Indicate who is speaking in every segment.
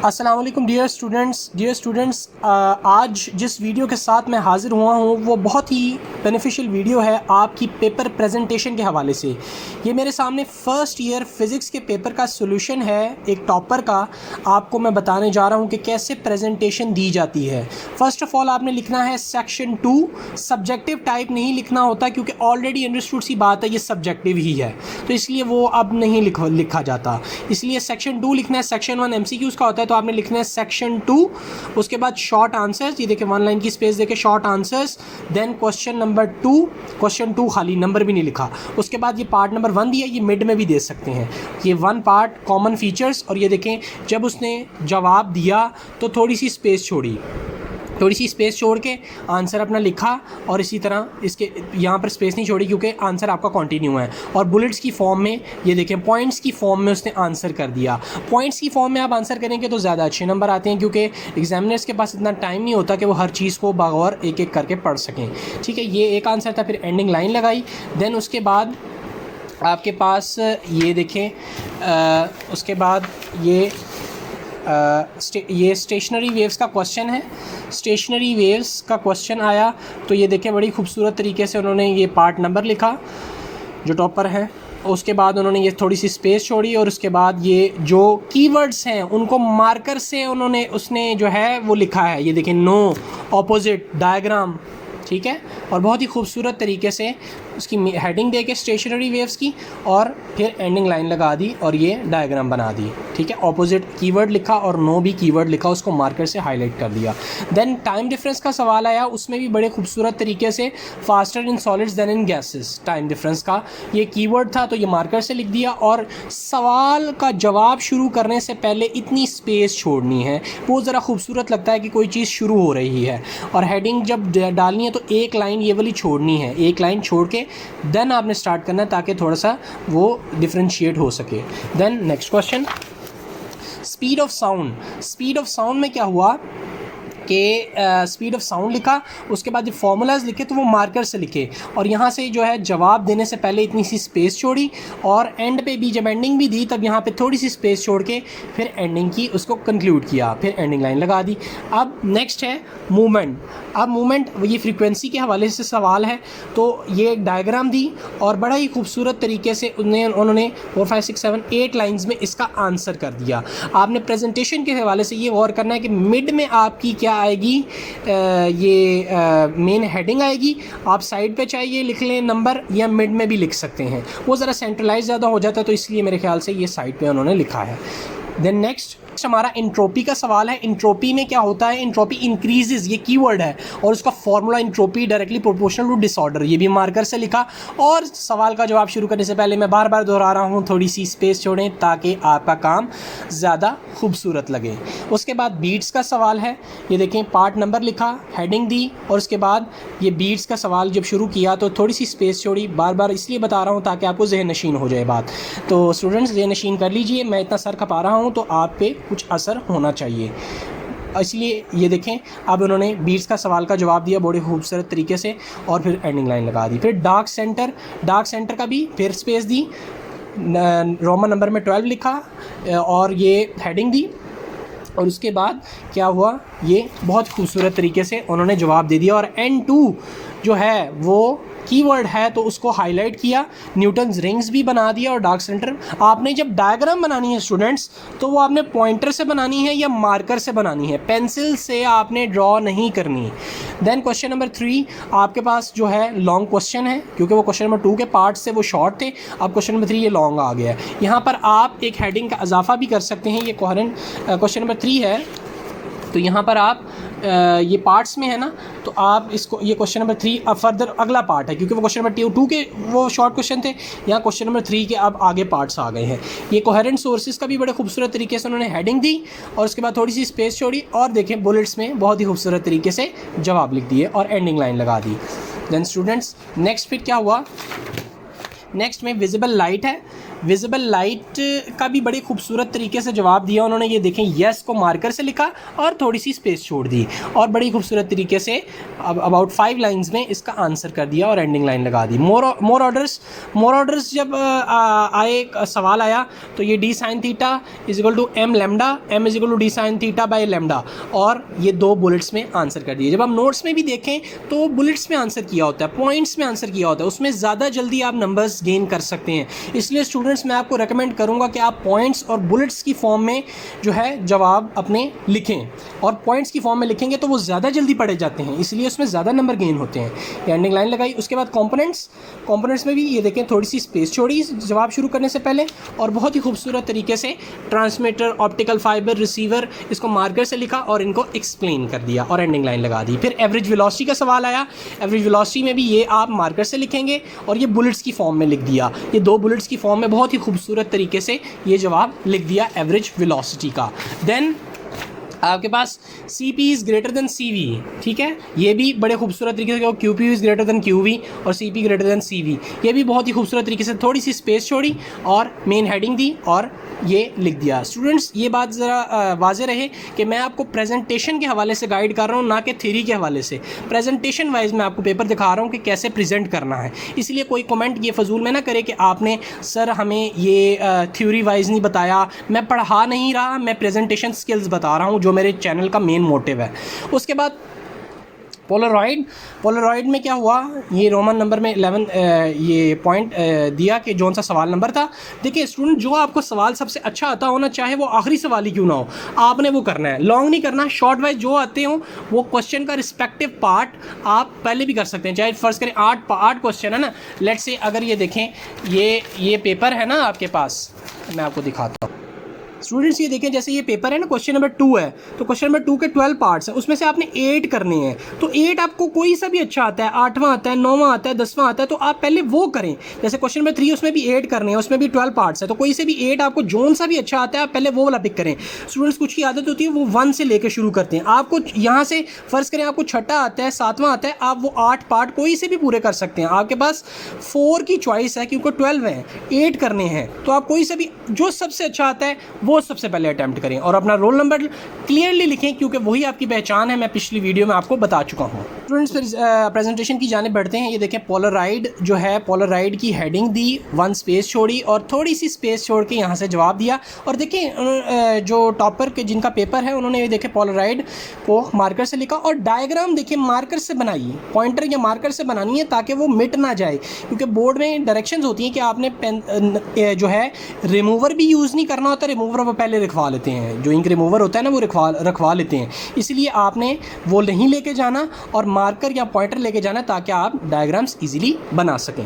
Speaker 1: अस्सलाम वालेकुम dear students, आज जिस वीडियो के साथ मैं हाज़िर हुआ हूँ वो बहुत ही बेनिफिशियल वीडियो है आपकी पेपर प्रेजेंटेशन के हवाले से। ये मेरे सामने फ़र्स्ट ईयर फ़िज़िक्स के पेपर का सॉल्यूशन है, एक टॉपर का। आपको मैं बताने जा रहा हूँ कि कैसे प्रेजेंटेशन दी जाती है। फ़र्स्ट ऑफ़ ऑल आपने लिखना है सेक्शन 2। सब्जेक्टिव टाइप नहीं लिखना होता क्योंकि ऑलरेडी अंडरस्टूड सी बात है, ये सब्जेक्टिव ही है, तो इसलिए वो अब नहीं लिखा जाता। इसलिए सेक्शन 2 लिखना है। सेक्शन 1 MCQs का होता है, तो आपने लिखना है सेक्शन 2। उसके बाद शॉर्ट आंसर्स, ये देखिए 1 लाइन की स्पेस देके short answers. Then question number 2, question 2 खाली, नंबर भी नहीं लिखा। उसके बाद ये पार्ट नंबर 1 दिया, ये मिड में भी दे सकते हैं। ये 1 पार्ट कॉमन फीचर्स। और ये देखें, जब उसने जवाब दिया तो थोड़ी सी स्पेस छोड़ के आंसर अपना लिखा, और इसी तरह इसके यहाँ पर स्पेस नहीं छोड़ी क्योंकि आंसर आपका कंटिन्यू है। और बुलेट्स की फॉर्म में, ये देखें, पॉइंट्स की फॉर्म में उसने आंसर कर दिया। पॉइंट्स की फॉर्म में आप आंसर करेंगे तो ज़्यादा अच्छे नंबर आते हैं, क्योंकि एग्जामिनर्स के पास इतना टाइम नहीं होता कि वो हर चीज़ को बगौर एक एक करके पढ़ सकें। ठीक है, ये एक आंसर था। फिर एंडिंग लाइन लगाई। देन उसके बाद आपके पास ये देखें, उसके बाद ये स्टेशनरी वेव्स का क्वेश्चन है। स्टेशनरी वेव्स का क्वेश्चन आया तो ये देखें, बड़ी खूबसूरत तरीके से उन्होंने ये पार्ट नंबर लिखा, जो टॉपर है। उसके बाद उन्होंने ये थोड़ी सी स्पेस छोड़ी, और उसके बाद ये जो कीवर्ड्स हैं उनको मार्कर से उसने जो है वो लिखा है। ये देखें, नो, ऑपोजिट, डायग्राम। ठीक है, और बहुत ही खूबसूरत तरीके से उसकी हेडिंग दे के स्टेशनरी वेव्स की, और फिर एंडिंग लाइन लगा दी और ये डायग्राम बना दी। ठीक है, ऑपोजिट कीवर्ड लिखा और नो भी कीवर्ड लिखा, उसको मार्कर से हाईलाइट कर दिया। देन टाइम डिफरेंस का सवाल आया, उसमें भी बड़े खूबसूरत तरीके से faster in solids than in gases, time difference का ये कीवर्ड था, तो ये मार्कर से लिख दिया। और सवाल का जवाब शुरू करने से पहले इतनी स्पेस छोड़नी है, वो ज़रा खूबसूरत लगता है कि कोई चीज़ शुरू हो रही है। और हेडिंग जब डालनी है तो एक लाइन ये वाली छोड़नी है, एक लाइन छोड़ के देन आपने स्टार्ट करना है, ताकि थोड़ा सा वो डिफ्रेंशिएट हो सके। Then next question, speed of sound. Speed of sound में क्या हुआ कि स्पीड ऑफ साउंड लिखा, उसके बाद जब फार्मूलाज लिखे तो वो मार्कर से लिखे, और यहाँ से जो है जवाब देने से पहले इतनी सी स्पेस छोड़ी, और एंड पे भी जब एंडिंग भी दी तब यहाँ पे थोड़ी सी स्पेस छोड़ के फिर एंडिंग की, उसको कंक्लूड किया, फिर एंडिंग लाइन लगा दी। अब नेक्स्ट है मूवमेंट। अब मूवमेंट, ये फ्रीक्वेंसी के हवाले से सवाल है, तो ये एक डायग्राम दी और बड़ा ही खूबसूरत तरीके से उन्होंने 4 5 6 7 8 लाइन्स में इसका आंसर कर दिया। आपने प्रेजेंटेशन के हवाले से ये गौर करना है कि मिड में आपकी क्या आएगी, ये मेन हेडिंग आएगी। आप साइड पे चाहिए लिख लें नंबर, या मिड में भी लिख सकते हैं, वो ज़रा सेंट्रलाइज ज़्यादा हो जाता है, तो इसलिए मेरे ख्याल से ये साइड पे उन्होंने लिखा है। देन नेक्स्ट हमारा इंट्रोपी का सवाल है। इंट्रोपी में क्या होता है, इंट्रोपी इंक्रीजेज, ये कीवर्ड है, और उसका formula entropy directly proportional to disorder, ये भी मार्कर से लिखा। और सवाल का जवाब शुरू करने से पहले मैं बार बार दोहरा रहा हूँ, थोड़ी सी स्पेस छोड़ें ताकि आपका काम ज़्यादा खूबसूरत लगे। उसके बाद बीट्स का सवाल है, ये देखें, पार्ट नंबर लिखा, हेडिंग दी, और उसके बाद ये बीट्स का सवाल जब शुरू किया तो थोड़ी सी स्पेस छोड़ी। बार बार इसलिए बता रहा हूँ ताकि आपको ज़हन नशीन हो जाए बात। तो स्टूडेंट्स ज़हन नशीन कर लीजिए, मैं इतना सर खपा रहा हूँ तो आप पे कुछ असर होना चाहिए, इसलिए ये देखें। अब उन्होंने बीट्स का सवाल का जवाब दिया बड़े खूबसूरत तरीके से, और फिर एंडिंग लाइन लगा दी। फिर डार्क सेंटर का भी फिर स्पेस दी, रोमन नंबर में 12 लिखा, और ये हेडिंग दी, और उसके बाद क्या हुआ, ये बहुत खूबसूरत तरीके से उन्होंने जवाब दे दिया। और N2 जो है वो कीवर्ड है, तो उसको हाईलाइट किया, न्यूटन्स रिंग्स भी बना दिया, और डार्क सेंटर। आपने जब डायग्राम बनानी है स्टूडेंट्स, तो वो आपने पॉइंटर से बनानी है या मार्कर से बनानी है, पेंसिल से आपने ड्रॉ नहीं करनी। देन क्वेश्चन नंबर 3 आपके पास जो है लॉन्ग क्वेश्चन है, क्योंकि वो क्वेश्चन नंबर 2 के पार्ट से वो शॉर्ट थे। अब क्वेश्चन नंबर 3 ये लॉन्ग आ गया है। यहाँ पर आप एक हेडिंग का इजाफा भी कर सकते हैं। ये कोहेरेंट क्वेश्चन नंबर 3 है, तो यहाँ पर आप ये पार्ट्स में है ना, तो आप इसको, ये क्वेश्चन नंबर 3 अब फर्दर अगला पार्ट है, क्योंकि वो क्वेश्चन नंबर 2 के वो शॉर्ट क्वेश्चन थे, यहाँ क्वेश्चन नंबर 3 के अब आगे पार्ट्स आ गए हैं। ये कोहेरेंट सोर्सेज का भी बड़े खूबसूरत तरीके से उन्होंने हेडिंग दी, और उसके बाद थोड़ी सी स्पेस छोड़ी, और देखें बुलेट्स में बहुत ही खूबसूरत तरीके से जवाब लिख दिए और एंडिंग लाइन लगा दी। देन स्टूडेंट्स नेक्स्ट फिर क्या हुआ, नेक्स्ट में विजिबल लाइट है। विजिबल लाइट का भी बड़े खूबसूरत तरीके से जवाब दिया उन्होंने। ये देखें येस को मार्कर से लिखा और थोड़ी सी स्पेस छोड़ दी और बड़ी खूबसूरत तरीके से अबाउट 5 लाइंस में इसका आंसर कर दिया और एंडिंग लाइन लगा दी। मोर ऑर्डर्स जब आए सवाल आया तो ये D sine theta is equal to M lambda, M is equal to D sine theta by lambda, और ये 2 बुलेट्स में आंसर कर दिए। जब आप नोट्स में भी देखें तो बुलेट्स में आंसर किया होता है, पॉइंट्स में आंसर किया होता है, उसमें ज़्यादा जल्दी आप नंबर्स गेन कर सकते हैं। इसलिए स्टूडेंट्स मैं आपको रेकमेंड करूंगा कि आप पॉइंट्स और बुलेट्स की फॉर्म में जो है जवाब अपने लिखें, और पॉइंट्स की फॉर्म में लिखेंगे तो वो ज़्यादा जल्दी पढ़े जाते हैं, इसलिए उसमें ज़्यादा नंबर गेन होते हैं। ये एंडिंग लाइन लगाई। उसके बाद कंपोनेंट्स में भी ये देखें थोड़ी सी स्पेस छोड़ी जवाब शुरू करने से पहले, और बहुत ही खूबसूरत तरीके से ट्रांसमीटर, ऑप्टिकल फाइबर, रिसीवर, इसको मार्कर से लिखा और इनको एक्सप्लेन कर दिया और एंडिंग लाइन लगा दी। फिर एवरेज वेलोसिटी का सवाल आया। एवरेज वेलोसिटी में भी ये आप मार्कर से लिखेंगे और ये बुलेट्स की फॉर्म में लिख दिया। ये 2 बुलेट्स की फॉर्म में बहुत ही खूबसूरत तरीके से ये जवाब लिख दिया एवरेज वेलोसिटी का। देन आपके पास CP is greater than CV, ठीक है, ये भी बड़े खूबसूरत तरीके से, QP is greater than QV और CP ग्रेटर देन CV, ये भी बहुत ही खूबसूरत तरीके से थोड़ी सी स्पेस छोड़ी और मेन हेडिंग दी और ये लिख दिया। स्टूडेंट्स ये बात ज़रा वाज़े रहे कि मैं आपको प्रेजेंटेशन के हवाले से गाइड कर रहा हूँ, ना कि थ्योरी के हवाले से। प्रेजेंटेशन वाइज मैं आपको पेपर दिखा रहा हूँ कि कैसे प्रेजेंट करना है, इसलिए कोई कमेंट ये फजूल में ना करे कि आपने सर हमें ये थ्योरी वाइज नहीं बताया। मैं पढ़ा नहीं रहा, मैं प्रेजेंटेशन स्किल्स बता रहा हूँ जो मेरे चैनल का मेन मोटिव है। उसके बाद पोलराइड में क्या हुआ, ये रोमन नंबर में 11 ये पॉइंट दिया कि जौन सा सवाल नंबर था। देखिए स्टूडेंट, जो आपको सवाल सबसे अच्छा आता हो ना, चाहे वो आखिरी सवाल ही क्यों ना हो, आपने वो करना है, लॉन्ग नहीं करना। शॉर्ट वाइज जो आते हो वो क्वेश्चन का रिस्पेक्टिव पार्ट आप पहले भी कर सकते हैं। चाहे फर्स्ट करें 8 क्वेश्चन है ना, लेट से अगर ये देखें ये पेपर है ना आपके पास, मैं आपको दिखाता हूँ। स्टूडेंट्स ये देखें, जैसे ये पेपर है ना, क्वेश्चन नंबर 2 है, तो क्वेश्चन नंबर 2 के 12 पार्ट्स हैं, उसमें से आपने 8 करने हैं। तो 8 आपको कोई सा भी अच्छा आता है, 8वां आता है, 9वां आता है, 10वां आता है, तो आप पहले वो करें। जैसे क्वेश्चन नंबर 3 उसमें भी 8 करने हैं, उसमें भी 12 पार्ट्स है, तो कोई से भी 8 आपको जोन सा भी अच्छा आता है, आप पहले वो वाला पिक करें। स्टूडेंट्स कुछ की आदत होती है वो 1 से लेकर शुरू करते हैं। आपको यहाँ से फ़र्ज़ करें आपको 6ठा आता है, 7वां आता है, आप वो 8 पार्ट कोई से भी पूरे कर सकते हैं। आपके पास 4 की चॉइस है क्योंकि 12 हैं, 8 करने हैं, तो आप कोई से भी जो सबसे अच्छा आता है वो सबसे पहले अटैम्प्ट करें और अपना रोल नंबर क्लियरली लिखें, क्योंकि वही आपकी पहचान है। मैं पिछली वीडियो में आपको बता चुका हूँ। स्टूडेंट्स फिर प्रेजेंटेशन की जाने बढ़ते हैं। ये देखें पोलराइड जो है, पोलराइड की हेडिंग दी, 1 स्पेस छोड़ी और थोड़ी सी स्पेस छोड़ के यहाँ से जवाब दिया। और देखें जो टॉपर के जिनका पेपर है उन्होंने ये देखें पोलराइड को मार्कर से लिखा और डायग्राम देखिए मार्कर से बनाई, पॉइंटर या मार्कर से बनानी है ताकि वो मिट ना जाए, क्योंकि बोर्ड में डायरेक्शंस होती हैं कि आपने पेन जो है रिमूवर भी यूज़ नहीं करना होता, रिमूवर वो पहले रखवा लेते हैं, जो इंक रिमूवर होता है ना वो रखवा लेते हैं, इसलिए आपने वो नहीं लेके जाना और मार्कर या पॉइंटर लेके जाना ताकि आप डायग्राम्स इजीली बना सकें।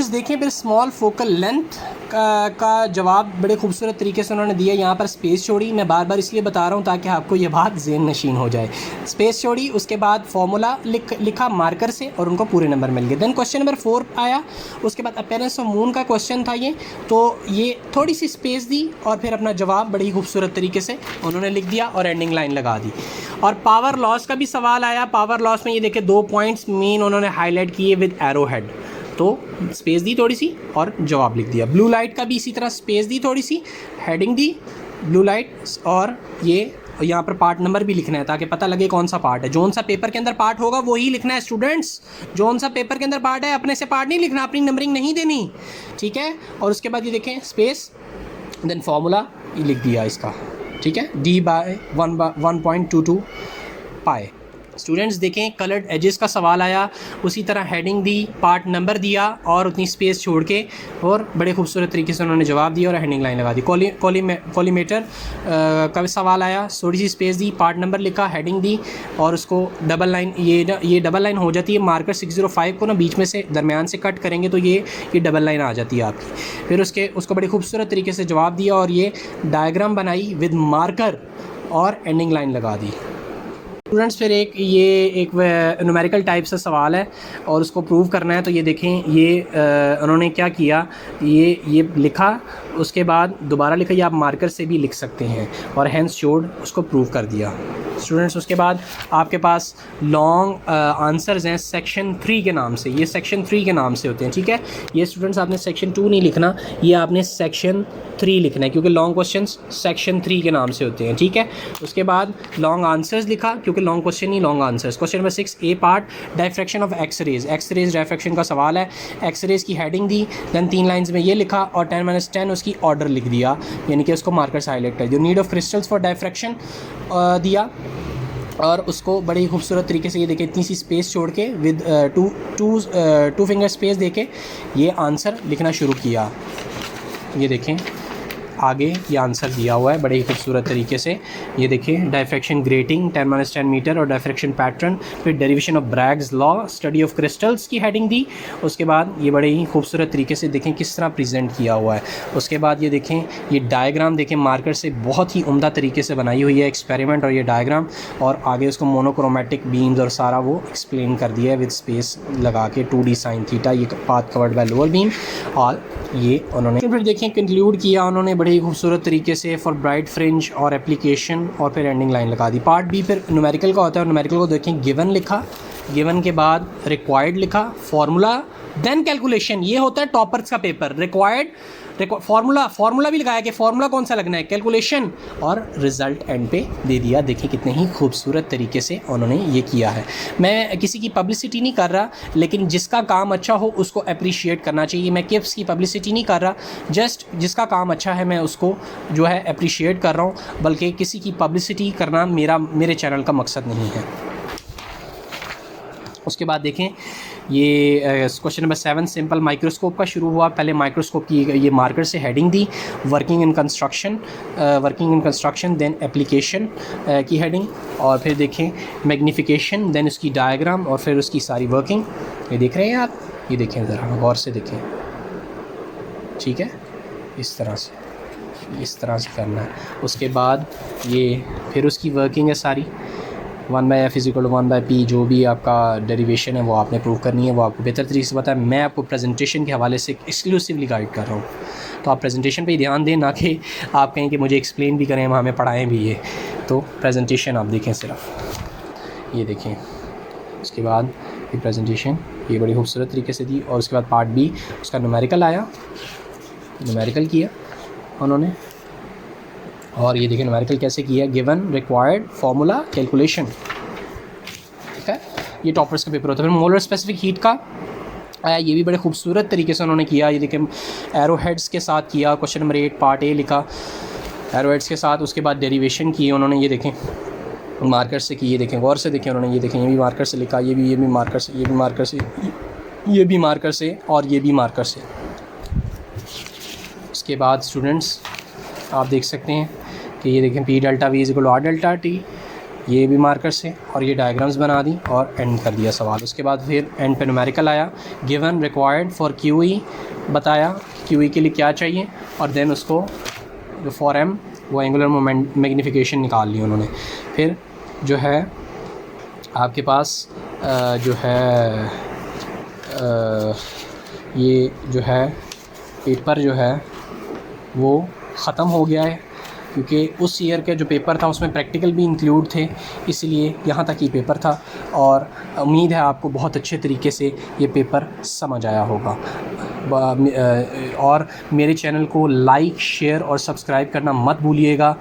Speaker 1: देखें फिर स्मॉल फोकल लेंथ का जवाब बड़े खूबसूरत तरीके से उन्होंने दिया। यहाँ पर स्पेस छोड़ी, मैं बार बार इसलिए बता रहा हूँ ताकि आपको ये बात ज़हन नशीन हो जाए। स्पेस छोड़ी, उसके बाद फॉर्मूला लिखा मार्कर से और उनको पूरे नंबर मिल गए। देन क्वेश्चन नंबर 4 आया, उसके बाद अपीयरेंस ऑफ मून का क्वेश्चन था ये, तो ये थोड़ी सी स्पेस दी और फिर अपना जवाब बड़ी खूबसूरत तरीके से उन्होंने लिख दिया और एंडिंग लाइन लगा दी। और पावर लॉस का भी सवाल आया। पावर लॉस में ये देखे 2 पॉइंट्स मेन उन्होंने हाईलाइट किए विद एरो हेड, तो स्पेस दी थोड़ी सी और जवाब लिख दिया। ब्लू लाइट का भी इसी तरह स्पेस दी थोड़ी सी, हेडिंग दी ब्लू लाइट, और ये यहाँ पर पार्ट नंबर भी लिखना है ताकि पता लगे कौन सा पार्ट है। जौन सा पेपर के अंदर पार्ट होगा वही लिखना है स्टूडेंट्स, जौन सा पेपर के अंदर पार्ट है अपने से पार्ट नहीं लिखना, अपनी नंबरिंग नहीं देनी, ठीक है। और उसके बाद ये देखें स्पेस, देन फार्मूला ये लिख दिया इसका, ठीक है, D/1.22 पाए। स्टूडेंट्स देखें कलर्ड एजेस का सवाल आया, उसी तरह हेडिंग दी, पार्ट नंबर दिया और उतनी स्पेस छोड़ के और बड़े खूबसूरत तरीके से उन्होंने जवाब दिया और हेडिंग लाइन लगा दी। कॉलीमेटर का सवाल आया, थोड़ी सी स्पेस दी, पार्ट नंबर लिखा, हेडिंग दी और उसको डबल लाइन, ये डबल लाइन हो जाती है। मार्कर 605 को ना बीच में से दरमियान से कट करेंगे तो ये डबल लाइन आ जाती है आपकी। फिर उसको बड़े खूबसूरत तरीके से जवाब दिया और ये डायग्राम बनाई विद मार्कर और एंडिंग लाइन लगा दी। स्टूडेंट्स फिर एक न्यूमेरिकल टाइप से सवाल है और उसको प्रूव करना है। तो ये देखें, ये उन्होंने क्या किया, ये लिखा, उसके बाद दोबारा लिखा, या आप मार्कर से भी लिख सकते हैं, और हैंस शोड उसको प्रूव कर दिया। स्टूडेंट्स उसके बाद आपके पास लॉन्ग आंसर्स हैं सेक्शन 3 के नाम से, ये सेक्शन 3 के नाम से होते हैं, ठीक है। ये स्टूडेंट्स आपने सेक्शन 2 नहीं लिखना, ये आपने सेक्शन 3 लिखना है, क्योंकि लॉन्ग क्वेश्चंस सेक्शन 3 के नाम से होते हैं, ठीक है। उसके बाद लॉन्ग आंसर्स लिखा, क्योंकि लॉन्ग क्वेश्चन ही long answers. Question number 6 A part diffraction of X rays, X rays diffraction का सवाल है। एक्सरेज की हेडिंग दी, दैन 3 लाइन्स में ये लिखा और 10-10 उसकी ऑर्डर लिख दिया, यानी कि उसको मार्कर्स हाईलाइट कर दिया। Need of crystals for diffraction दिया और उसको बड़े ही खूबसूरत तरीके से, ये देखें, इतनी सी स्पेस छोड़ के विद टू फिंगर स्पेस दे के ये आंसर लिखना शुरू किया। ये देखें आगे ये आंसर दिया हुआ है बड़े ही खूबसूरत तरीके से। ये देखें, डायफ्रैक्शन ग्रेटिंग 10-10 मीटर और डायफ्रैक्शन पैटर्न, फिर derivation of Bragg's law, study of crystals की हेडिंग दी। उसके बाद ये बड़े ही खूबसूरत तरीके से देखें किस तरह प्रेजेंट किया हुआ है। उसके बाद ये देखें, ये डायग्राम देखें मार्कर से बहुत ही उम्दा तरीके से बनाई हुई है, एक्सपेरिमेंट और ये डायग्राम, और आगे उसको मोनोक्रोमेटिक बीम्स और सारा वो एक्सप्लेन कर दिया है विद स्पेस लगा के, 2D साइन थीटा, ये path covered by lower beam, और ये उन्होंने फिर देखें कंक्लूड किया उन्होंने बड़े ही खूबसूरत तरीके से फॉर ब्राइट फ्रिंज और एप्लीकेशन, और फिर एंडिंग लाइन लगा दी। पार्ट बी फिर न्यूमेरिकल का होता है, और न्यूमेरिकल को देखें, गिवन लिखा, गिवन के बाद रिक्वायर्ड लिखा, फार्मूला, देन कैलकुलेशन। ये होता है टॉपर्स का पेपर, रिक्वायर्ड, फार्मूला भी लगाया कि फार्मूला कौन सा लगना है, कैलकुलेशन, और रिज़ल्ट एंड पे दे दिया। देखिए कितने ही खूबसूरत तरीके से उन्होंने ये किया है। मैं किसी की पब्लिसिटी नहीं कर रहा, लेकिन जिसका काम अच्छा हो उसको अप्रिशिएट करना चाहिए। मैं किप्स की पब्लिसिटी नहीं कर रहा, जस्ट जिसका काम अच्छा है मैं उसको जो है अप्रिशिएट कर रहा हूँ, बल्कि किसी की पब्लिसिटी करना मेरे चैनल का मकसद नहीं है। उसके बाद देखें, ये क्वेश्चन नंबर 7 सिंपल माइक्रोस्कोप का शुरू हुआ। पहले माइक्रोस्कोप की ये मार्कर से हेडिंग दी, working in construction, then application की हेडिंग, और फिर देखें मैग्नीफिकेशन, देन उसकी डायग्राम, और फिर उसकी सारी वर्किंग। ये देख रहे हैं आप, ये देखें ज़रा गौर से देखें, ठीक है, इस तरह से करना है। उसके बाद ये फिर उसकी वर्किंग है सारी, 1/f = 1/p, जो भी आपका डेरिवेशन है वो आपने प्रूव करनी है, वो आपको बेहतर तरीके से पता है। मैं आपको प्रेजेंटेशन के हवाले से एक्सक्लूसिवली गाइड कर रहा हूँ, तो आप प्रेजेंटेशन पे ही ध्यान दें, ना कि आप कहें कि मुझे एक्सप्लेन भी करें, हमें पढ़ाएं भी ये। तो प्रेजेंटेशन आप देखें सिर्फ, ये देखें। उसके बाद ये प्रेजेंटेशन ये बड़ी खूबसूरत तरीके से दी, और उसके बाद पार्ट बी उसका न्यूमेरिकल आया, न्यूमेरिकल किया उन्होंने, और ये देखिए न्यूमेरिकल कैसे किया, गिवन, रिक्वायर्ड, फार्मूला, कैलकुलेशन, ठीक है। ये टॉपर्स का पेपर होता है। फिर मोलर स्पेसिफिक हीट का आया, ये भी बड़े खूबसूरत तरीके से उन्होंने किया। ये देखिए एरो हेड्स के साथ किया, क्वेश्चन नंबर 8 पार्ट ए लिखा एरो हेड्स के साथ। उसके बाद डेरिवेशन किए उन्होंने, ये देखें मार्कर से की, ये देखें गौर से देखें उन्होंने, ये देखें ये भी मार्कर से लिखा, ये भी मार्कर से, ये भी मार्कर से, ये भी मार्कर से, और ये भी मार्कर से। उसके बाद स्टूडेंट्स आप देख सकते हैं कि ये देखें P delta V = R delta T, ये भी मार्कर से, और ये डायग्राम्स बना दी और एंड कर दिया सवाल। उसके बाद फिर एंड पे न्यूमेरिकल आया, गिवन, रिक्वायर्ड फॉर QE बताया QE के लिए क्या चाहिए, और देन उसको जो फॉर M वो एंगुलर मोमेंट मैग्नीफिकेशन निकाल ली उन्होंने। फिर जो है आपके पास जो है ये जो है पेपर जो है वो ख़त्म हो गया है, क्योंकि उस ईयर के जो पेपर था उसमें प्रैक्टिकल भी इंक्लूड थे, इसलिए यहाँ तक ही पेपर था, और उम्मीद है आपको बहुत अच्छे तरीके से ये पेपर समझ आया होगा। और मेरे चैनल को लाइक, शेयर और सब्सक्राइब करना मत भूलिएगा,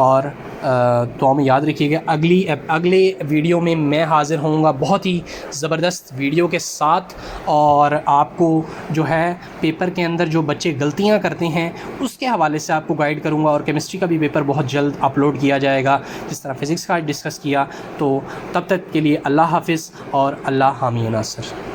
Speaker 1: और तो हमें याद रखिएगा अगले वीडियो में मैं हाज़िर होऊंगा बहुत ही ज़बरदस्त वीडियो के साथ, और आपको जो है पेपर के अंदर जो बच्चे गलतियां करते हैं उसके हवाले से आपको गाइड करूंगा, और केमिस्ट्री का भी पेपर बहुत जल्द अपलोड किया जाएगा जिस तरह फ़िज़िक्स का डिस्कस किया। तो तब तक के लिए अल्लाह हाफ़िज़ और अल्लाह हामी नासर।